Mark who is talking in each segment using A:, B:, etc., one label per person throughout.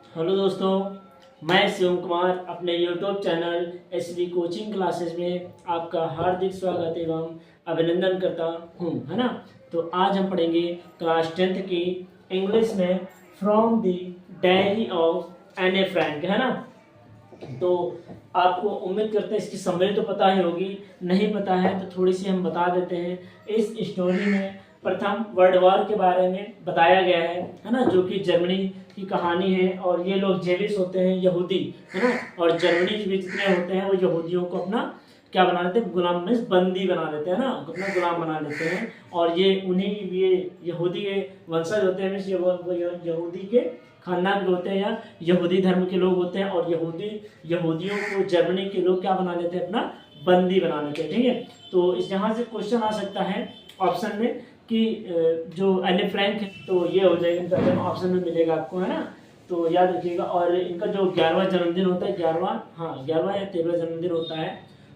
A: Hello दोस्तों, मैं शिवम कुमार अपने YouTube channel SB coaching classes में आपका हार्दिक स्वागत एवं अभिनंदन करता हूं, है ना। तो आज हम पढ़ेंगे क्लास 10th की इंग्लिश में फ्रॉम द डायरी ऑफ एने फ्रैंक, है ना। तो आपको उम्मीद करते हैं इसकी समरी तो पता ही होगी, नहीं पता है तो थोड़ी सी हम बता देते हैं। इस स्टोरी में प्रथम वर्ल्ड वॉर के बारे में बताया गया है ना, जो कि जर्मनी की कहानी है। और ये लोग जेविस होते हैं, यहूदी, है ना। और जर्मनी में जितने होते हैं वो यहूदियों को अपना क्या बना लेते हैं, गुलाम में बंदी बना लेते हैं ना, अपना गुलाम बना लेते हैं। और ये उन्हीं ये यहूदी के वंशज होते हैं, मीन्स यहूदी के खानदान के होते हैं या यहूदी धर्म के लोग होते हैं। और यहूदियों को जर्मनी के लोग क्या बना लेते हैं, अपना बंदी बना लेते हैं, ठीक है। तो इस यहाँ से क्वेश्चन आ सकता है ऑप्शन में कि जो एने फ्रैंक है, तो ये हो जाएगा ऑप्शन में मिलेगा आपको, है ना। तो याद रखिएगा। और इनका जो 11वां जन्मदिन होता है, 11वां या 13वां जन्मदिन होता है,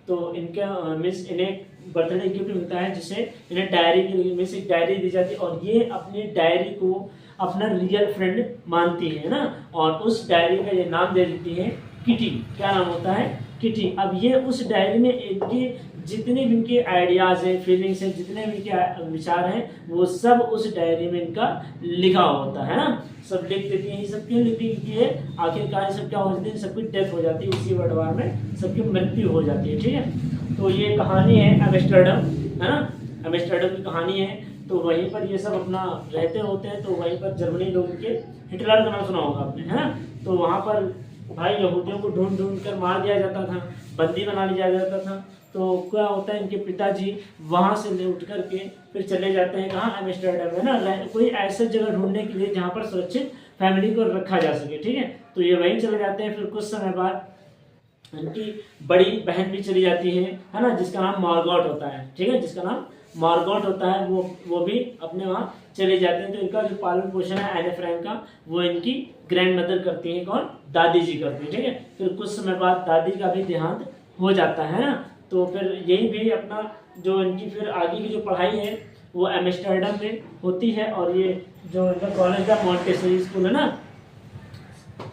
A: तो इनका मीन्स इन्हें बर्थडे गिफ्ट मिलता है, जिसे इन्हें डायरी के लिए मीन्स एक डायरी दी जाती है। और ये अपनी डायरी को अपना रियल फ्रेंड मानती है ना। और उस डायरी का ये नाम दे देती है किटी। क्या नाम होता है? किटी। अब ये उस डायरी में इनके जितने भी इनके आइडियाज़ हैं, फीलिंग्स हैं, जितने भी इनके विचार हैं, वो सब उस डायरी में इनका लिखा होता है ना। सब लिख देती हैं। सब क्यों लिख देती है? आखिरकार सब क्या हो जाती है, सबकी डेथ हो जाती है उसी वर्ल्ड वॉर में, सबकी मृत्यु हो जाती है, ठीक है। तो ये कहानी है एम्स्टर्डम, है ना। एम्स्टर्डम की कहानी है। तो वहीं पर ये सब अपना रहते होते हैं। तो वहीं पर जर्मनी लोग के, हिटलर का नाम सुना होगा आपने, है ना। तो वहाँ पर भाई यहूदियों को ढूंढ ढूंढ कर मार दिया जाता था, बंदी बना लिया जाता था। तो क्या होता है, इनके पिताजी वहाँ से ले उठ करके फिर चले जाते हैं कहाँ, एम्स्टर्डम, है ना। कोई ऐसे जगह ढूंढने के लिए जहाँ पर सुरक्षित फैमिली को रखा जा सके, ठीक है। तो ये वहीं चले जाते हैं। फिर कुछ समय बाद इनकी बड़ी बहन भी चली जाती है ना, जिसका नाम मार्गॉट होता है, ठीक है, जिसका नाम मार्गॉट होता है। वो भी अपने वहाँ चले जाते हैं। तो इनका जो पालन पोषण है एने फ्रैंक का, वो इनकी ग्रैंड मदर करती है। कौन? दादी जी करती है, ठीक है। फिर कुछ समय बाद दादी का भी देहांत हो जाता है ना। तो फिर यही भी अपना जो इनकी फिर आगे की जो पढ़ाई है वो एम्स्टर्डम में होती है। और ये जो इनका कॉलेज का मॉन्टेसरी स्कूल है ना,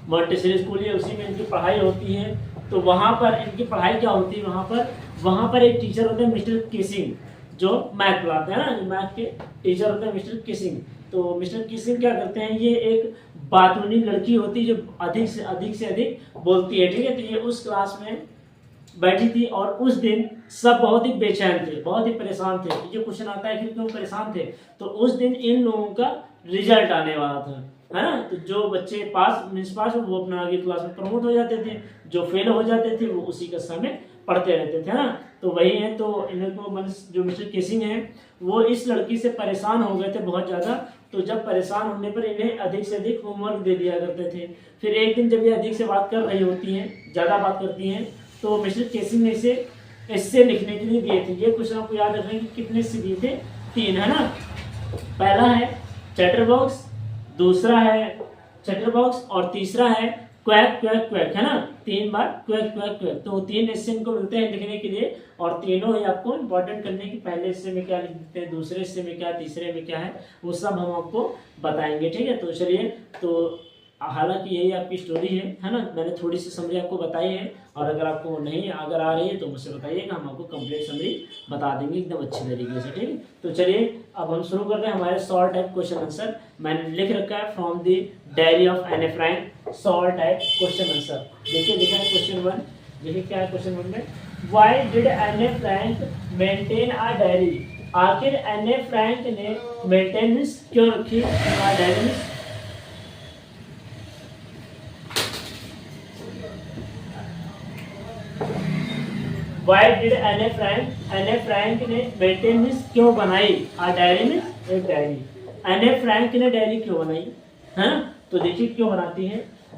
A: मॉन्टेसरी स्कूल है, उसी में इनकी पढ़ाई होती है। तो वहाँ पर इनकी पढ़ाई क्या होती है, वहाँ पर एक टीचर होते हैं मिस्टर किसिंग, जो मैथ पढ़ाते हैं ना, मैथ के टीचर होते हैं मिस्टर किसिंग। तो मिस्टर किसिंग क्या करते हैं, ये एक बातूनी लड़की होती है जो अधिक से अधिक बोलती है, ठीक है। तो ये उस क्लास में बैठी थी और उस दिन सब बहुत ही बेचैन थे, बहुत ही परेशान थे। ये क्वेश्चन आता है कि क्यों परेशान थे। तो उस दिन इन लोगों का रिजल्ट आने वाला था, है ना। तो जो बच्चे पास वो अपना आगे क्लास में प्रमोट हो जाते थे, जो फेल हो जाते थे वो उसी कक्षा में पढ़ते रहते थे, है ना। तो वही है। तो इनको जो मिस्टर केसिंग है वो इस लड़की से परेशान हो गए थे बहुत ज़्यादा। तो जब परेशान होने पर इन्हें अधिक से अधिक होमवर्क दे दिया करते थे। फिर एक दिन जब ये अधिक से बात कर रही होती हैं, ज़्यादा बात करती हैं, तो मिस्टर केसिंग ने इसे एस्से लिखने के लिए दिए थे। ये क्वेश्चन आपको याद रखें कि कितने से दिए थे? 3, है ना। पहला है चैटर बॉक्स, दूसरा है चैटर बॉक्स और तीसरा है क्वैक क्वैक क्वैक, है ना। 3 बार क्वैक क्वैक क्वैक। तो 3 हिस्से इनको मिलते हैं लिखने के लिए। और तीनों ही आपको इंपॉर्टेंट करने की, पहले हिस्से में क्या लिख देते हैं, दूसरे हिस्से में क्या, तीसरे में क्या है, वो सब हम आपको बताएंगे, ठीक है। तो चलिए, तो हालांकि यही आपकी स्टोरी है ना। मैंने थोड़ी सी समरी आपको बताई है। और अगर आपको नहीं अगर आ रही है तो मुझसे बताइएगा, हम आपको कंप्लीट समरी बता देंगे एकदम अच्छी तरीके से, ठीक है। तो चलिए अब हम शुरू करते हैं हमारे शॉर्ट टाइप क्वेश्चन आंसर। मैंने लिख रखा है फ्रॉम द डायरी ऑफ एने Frank short type question answer. देखिए लिखा है क्वेश्चन 1। देखिए क्या है क्वेश्चन 1 में, व्हाई डिड एने फ्रैंक मेंटेन अ डायरी। आखिर एने फ्रैंक ने मेंटेनेंस क्यों रखी डायरी। वाई डिड एने फ्रैंक ने मेंटेनेंस क्यों बनाई डायरी में, एक डायरी। एने फ्रैंक ने डायरी क्यों बनाई, है। तो देखिए क्यों बनाती है।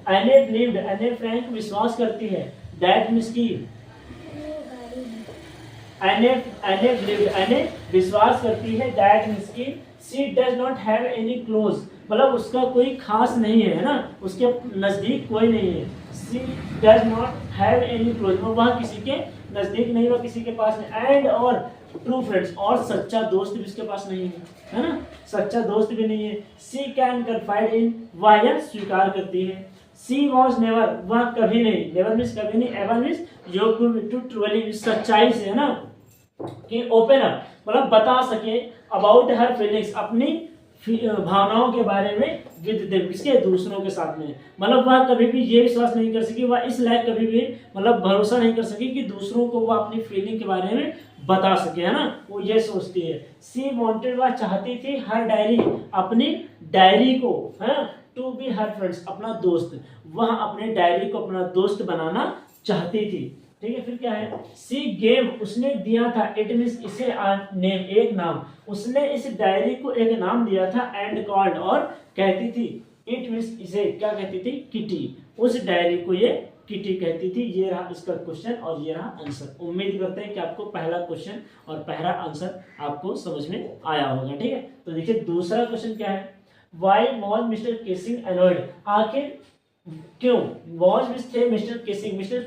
A: एने फ्रैंक विश्वास करती है दैट मिस्की एने विश्वास करती है दैट मिस्की she does not have any close, मतलब उसका कोई खास नहीं है ना, उसके नजदीक कोई नहीं है। She does not have any close, वह किसी के नजदीक नहीं, वह किसी के पास नहीं। एंड और ट्रू फ्रेंड्स, और सच्चा दोस्त भी उसके पास नहीं है ना, सच्चा दोस्त भी नहीं है। शी कैन कन्फाइड इन, वह यह स्वीकार करती है। सी वॉज नेवर, वह कभी नहीं, नेवर मीन्स कभी नहीं, एवर मीन्स योग्य टू ट्रूली सच्चाई से, है ना, कि ओपन अप मतलब बता सके, अबाउट हर फीलिंग्स अपनी भावनाओं के बारे में, विद देम किसके, दूसरों के साथ में, मतलब वह कभी भी ये विश्वास नहीं कर सकी, वह इस लायक कभी भी मतलब भरोसा नहीं कर सकी कि दूसरों को वह अपनी फीलिंग के बारे में बता सके, है ना, वो ये सोचती है। सी वांटेड, वह चाहती थी, हर डायरी, अपनी डायरी को, है, टू बी हर फ्रेंड्स, अपना दोस्त, वह अपने डायरी को अपना दोस्त बनाना चाहती थी, ठीक है। फिर क्या है, सी गेव, उसने दिया था, इट मीन्स इसे, नेम, एक नाम, उसने इस डायरी को एक नाम दिया था, एंड कॉल्ड, और कहती थी, इट मीन्स इसे क्या कहती थी, किटी, उस डायरी को ये किटी कहती थी। ये रहा इसका क्वेश्चन और ये रहा आंसर। उम्मीद करते हैं कि आपको पहला क्वेश्चन और पहला आंसर आपको समझ में आया होगा, ठीक है। तो देखिए दूसरा क्वेश्चन क्या है, why was mister casing annoyed, आखिर क्यों, वॉज मीन्स थे, मिस्टर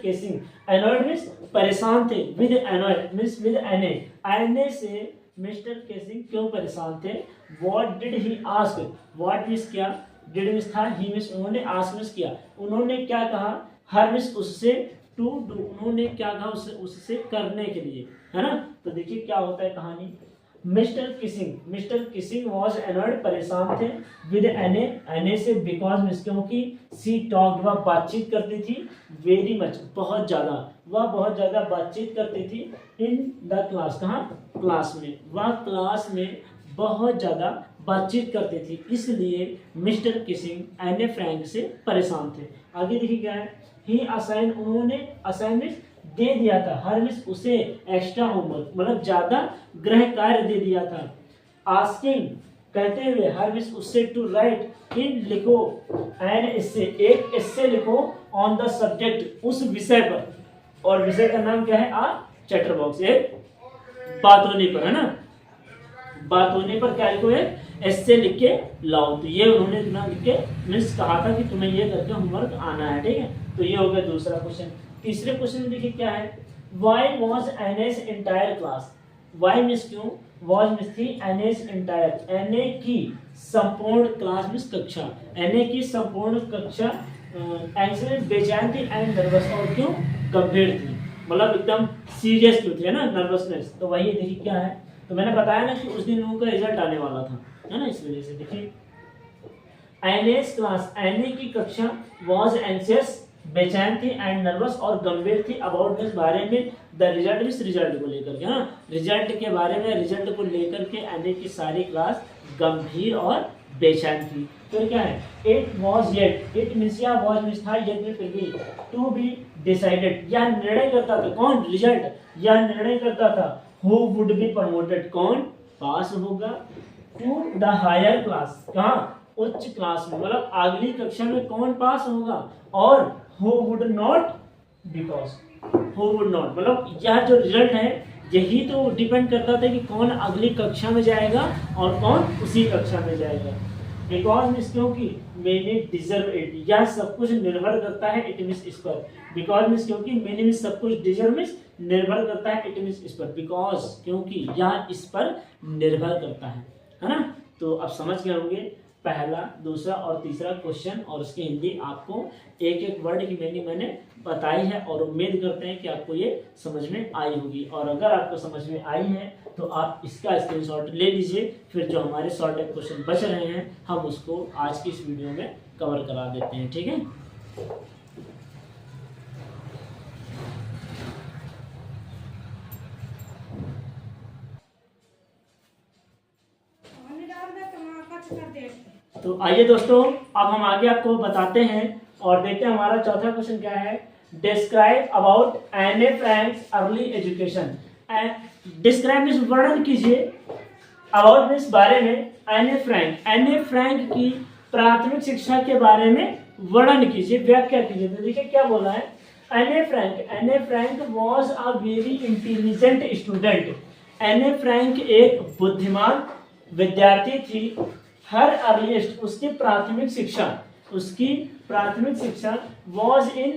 A: केसिंग, अनॉयड मीन्स परेशान थे, विद अनॉयड मीन्स विद एने से मिस्टर केसिंग क्यों परेशान थे। What did he ask, what means क्या, डिड मीन्स था, ही मीन्स उन्होंने, आस्क मीन्स किया, उन्होंने क्या कहा, हर मीन्स उससे, टू डू, उन्होंने क्या कहा उससे करने के लिए, है ना। तो देखिए क्या होता है कहानी, मिस्टर किसिंग वॉज अनॉयड, परेशान थे, विद एने से, बिकॉज मीन्स क्योंकि, सी टॉक्ड, वह बातचीत करती थी, वेरी मच, बहुत ज़्यादा, वह बहुत ज़्यादा बातचीत करती थी, इन द क्लास, कहाँ, क्लास में, वह क्लास में बहुत ज़्यादा बातचीत करती थी, इसलिए मिस्टर किसिंग एने फ्रैंक से परेशान थे। आगे देखिए क्या है, ही असाइन, उन्होंने, असाइन मीन्स दे दिया था, हर मीन्स उसे, एक्स्ट्रा होमवर्क मतलब ज्यादा गृह कार्य दे दिया था, आस्किंग कहते हुए, हर मीन्स उससे, टू राइट, इन लिखो, एन इससे, एक इससे लिखो, ऑन द सब्जेक्ट, उस विषय पर, और विषय का नाम क्या है, आ चैटर बॉक्स, एक बात होने पर, है ना, बात होने पर क्या लिखो, है ऐसे लिख के लाओ। तो ये उन्होंने इतना लिख के मीन्स कहा था कि तुम्हें ये करके होमवर्क आना है, ठीक है। तो ये हो गया दूसरा क्वेश्चन। तीसरे क्वेश्चन में देखिए क्या है, why was Anne's entire class, why means क्यों, वॉज मीन्स थी, एनएस एंटायर, एनए की संपूर्ण, क्लास मीन्स कक्षा, एनए की संपूर्ण कक्षा एक्सीडेंट बेचैन थी, एंड नर्वस, और क्यों, गंभीर थी, मतलब एकदम सीरियस क्यों थी, है ना, नर्वसनेस। तो वही देखिए क्या है, तो मैंने बताया ना कि उस दिन उनका रिजल्ट आने वाला था, है ना, इस वजह से। देखिए एनएस क्लास, एनए की कक्षा, वॉज एंशियस, बेचैन थी, एंड नर्वस, और गंभीर थी, अबाउट दिस, बारे में, द रिजल्ट मीन्स रिजल्ट को लेकर के, हाँ, रिजल्ट के बारे में, रिजल्ट को लेकर के एनए की सारी क्लास गंभीर और बेचैन थी। फिर क्या है, it was yet, it means या, वॉज मीन्स था, येट में फिर भी, टू बी डिसाइडेड, यह निर्णय करता था, कौन, रिजल्ट, यह निर्णय करता था, हु वुड बी प्रमोटेड, कौन पास होगा, टू द हायर क्लास, कहाँ, उच्च क्लास में, मतलब अगली कक्षा में कौन पास होगा, और who would not, because who would not, मतलब यह जो रिजल्ट है यही तो डिपेंड करता था कि कौन अगली कक्षा में जाएगा और कौन उसी कक्षा में जाएगा। बिकॉज मीन्स क्योंकि, मैंने डिजर्व इट, यह सब कुछ निर्भर करता है, इट मीन्स इस पर, बिकॉज मीन्स क्योंकि, मैंने मीन्स सब कुछ, डिजर्व मीन्स निर्भर करता है, इट मीन्स इस पर, बिकॉज क्योंकि यह इस पर निर्भर करता है ना। तो अब समझ गए होंगे पहला, दूसरा और तीसरा क्वेश्चन, और उसकी हिंदी आपको एक एक वर्ड की मीनिंग मैंने बताई है, और उम्मीद करते हैं कि आपको ये समझ में आई होगी। और अगर आपको समझ में आई है तो आप इसका स्क्रीनशॉट ले लीजिए, फिर जो हमारे शॉर्ट क्वेश्चन बच रहे हैं हम उसको आज की इस वीडियो में कवर करा देते हैं, ठीक है। तो आइए दोस्तों, अब हम आगे आपको बताते हैं और देखते हैं हमारा चौथा क्वेश्चन क्या है, डिस्क्राइब अबाउट एने Franks early education. Describe means वर्णन कीजिए, अबाउट मीन्स बारे में, एने फ्रैंक की प्राथमिक शिक्षा के बारे में वर्णन कीजिए, व्याख्या कीजिए। तो देखिए क्या बोला है, Anne Frank was a very intelligent student, एने फ्रैंक एक बुद्धिमान विद्यार्थी थी, हर अर्लीस्ट, उसकी प्राथमिक शिक्षा वॉज इन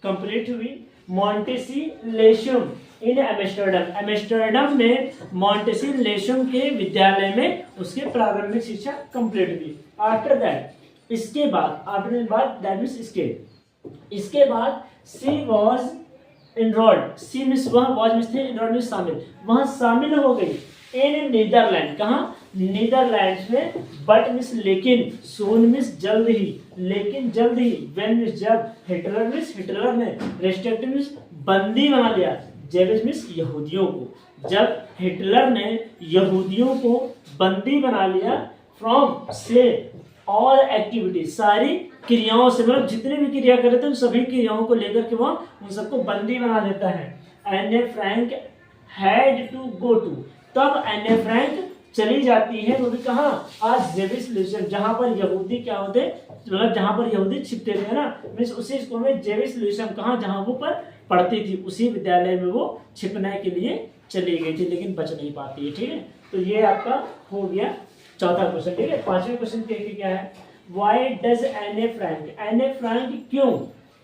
A: कंप्लीट हुई, मॉन्टेसिलेशम इन एम्स्टर्डम में, मॉन्टेसिलेशम के विद्यालय में उसकी प्रारंभिक शिक्षा कंप्लीट हुई। आफ्टर दैट, इसके बाद आफ्टर बाद दैट मीन्स इसके बाद सी वॉज इनरोल्ड, सी मिस वह वॉज मिस थे, इनरोल्ड मिस शामिल, वह शामिल हो गई इन नीदरलैंड, कहाँ नीदरलैंड में, बट मिस लेकिन, सून मिस जल्द ही, लेकिन जल्द ही, व्हेन मिस जब, हिटलर ने, रेस्ट्रिक्ट मिस बंदी बना लिया, जेविस मिस यहूदियों को, जब हिटलर ने यहूदियों को बंदी बना लिया, फ्रॉम से ऑल एक्टिविटी, सारी क्रियाओं से, मतलब जितने भी क्रिया कर रहे थे उन सभी क्रियाओं को लेकर के वह उन सबको बंदी बना देता है। Anne Frank had to go to, तब एने फ्रैंक चली जाती है, वो भी कहाँ, आज जेविस ल्यूसियम, जहां पर यहूदी क्या होते, मतलब जहां पर यहूदी छिपते थे ना, मीन्स उसी स्कूल में जेविस ल्यूसियम, कहाँ, जहां वो पर पढ़ती थी, उसी विद्यालय में वो छिपने के लिए चली गई थी, लेकिन बच नहीं पाती है। ठीक है, तो ये आपका हो गया चौथा क्वेश्चन। ठीक है, पांचवें क्वेश्चन के क्या है, वाई डज एने फ्रैंक क्यों,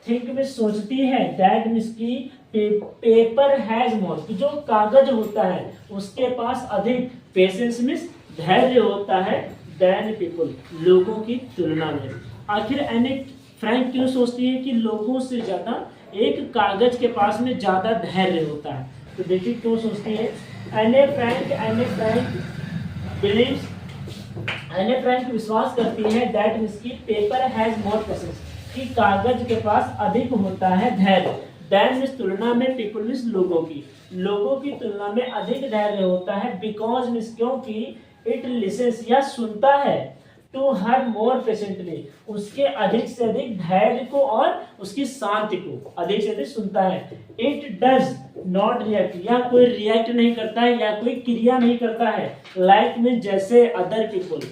A: थिंक में सोचती है, दैट मीन्स की पेपर हैज मोर, जो कागज होता है उसके पास अधिक, पेशेंस मीन्स धैर्य होता है, देन पीपल, लोगों की तुलना में। आखिर एने फ्रैंक क्यों सोचती है कि लोगों से ज्यादा एक कागज के पास में ज्यादा धैर्य होता है, तो देखिए क्यों सोचती है। एने फ्रैंक बिलीव्स, एने फ्रैंक विश्वास करती है, दैट मीन्स की पेपर हैज मोर पेशेंस, कि कागज के पास अधिक होता है धैर्य, देन मीन्स तुलना में, पीपल मीन्स लोगों की तुलना में अधिक धैर्य होता है, बिकॉज मीन्स क्योंकि, इट लिसन्स या सुनता है, टू हर मोर पेशेंटली, उसके अधिक से अधिक धैर्य को और उसकी शांति को अधिक से अधिक सुनता है। इट डज नॉट रिएक्ट, या कोई रिएक्ट नहीं करता है, या कोई क्रिया नहीं करता है, लाइक में जैसे, अदर पीपल,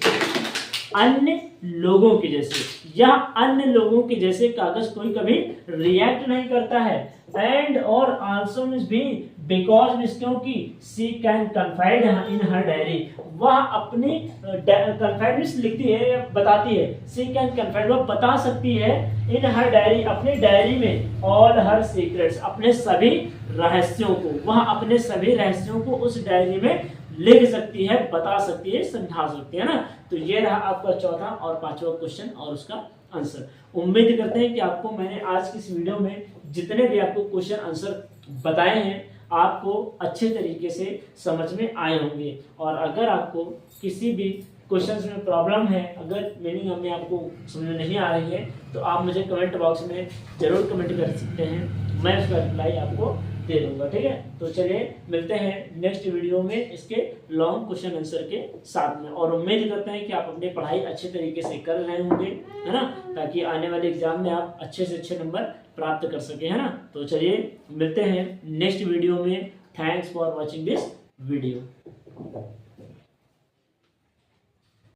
A: अन्य लोगों के जैसे, या अन्य लोगों के जैसे कागज कोई कभी रिएक्ट नहीं करता है। एंड और आल्सो मीन्स भी, बिकॉज मीन्स क्योंकि, she can confide in her diary, वह अपनी कन्फाइड मीन्स लिखती है या बताती है, सी कैन कन्फाइड वह बता सकती है, इन हर डायरी अपनी डायरी में, ऑल हर सीक्रेट्स अपने सभी रहस्यों को, वह अपने सभी रहस्यों को उस डायरी में लिख सकती है, बता सकती है, समझा सकती है ना। तो ये रहा आपका चौथा और पांचवा क्वेश्चन और उसका आंसर। उम्मीद करते हैं कि आपको मैंने आज की इस वीडियो में जितने भी आपको क्वेश्चन आंसर बताए हैं आपको अच्छे तरीके से समझ में आए होंगे। और अगर आपको किसी भी क्वेश्चंस में प्रॉब्लम है, अगर मीनिंग हमें आपको समझ में नहीं आ रही है, तो आप मुझे कमेंट बॉक्स में जरूर कमेंट कर सकते हैं, मैं उसका रिप्लाई आपको दे दूंगा। ठीक है, तो चलिए मिलते हैं नेक्स्ट वीडियो में इसके लॉन्ग क्वेश्चन आंसर के साथ में। और उम्मीद करते हैं कि आप अपनी पढ़ाई अच्छे तरीके से कर रहे होंगे, है ना, ताकि आने वाले एग्जाम में आप अच्छे से अच्छे नंबर प्राप्त कर सके, है ना। तो चलिए मिलते हैं नेक्स्ट वीडियो में। Thanks for watching this video.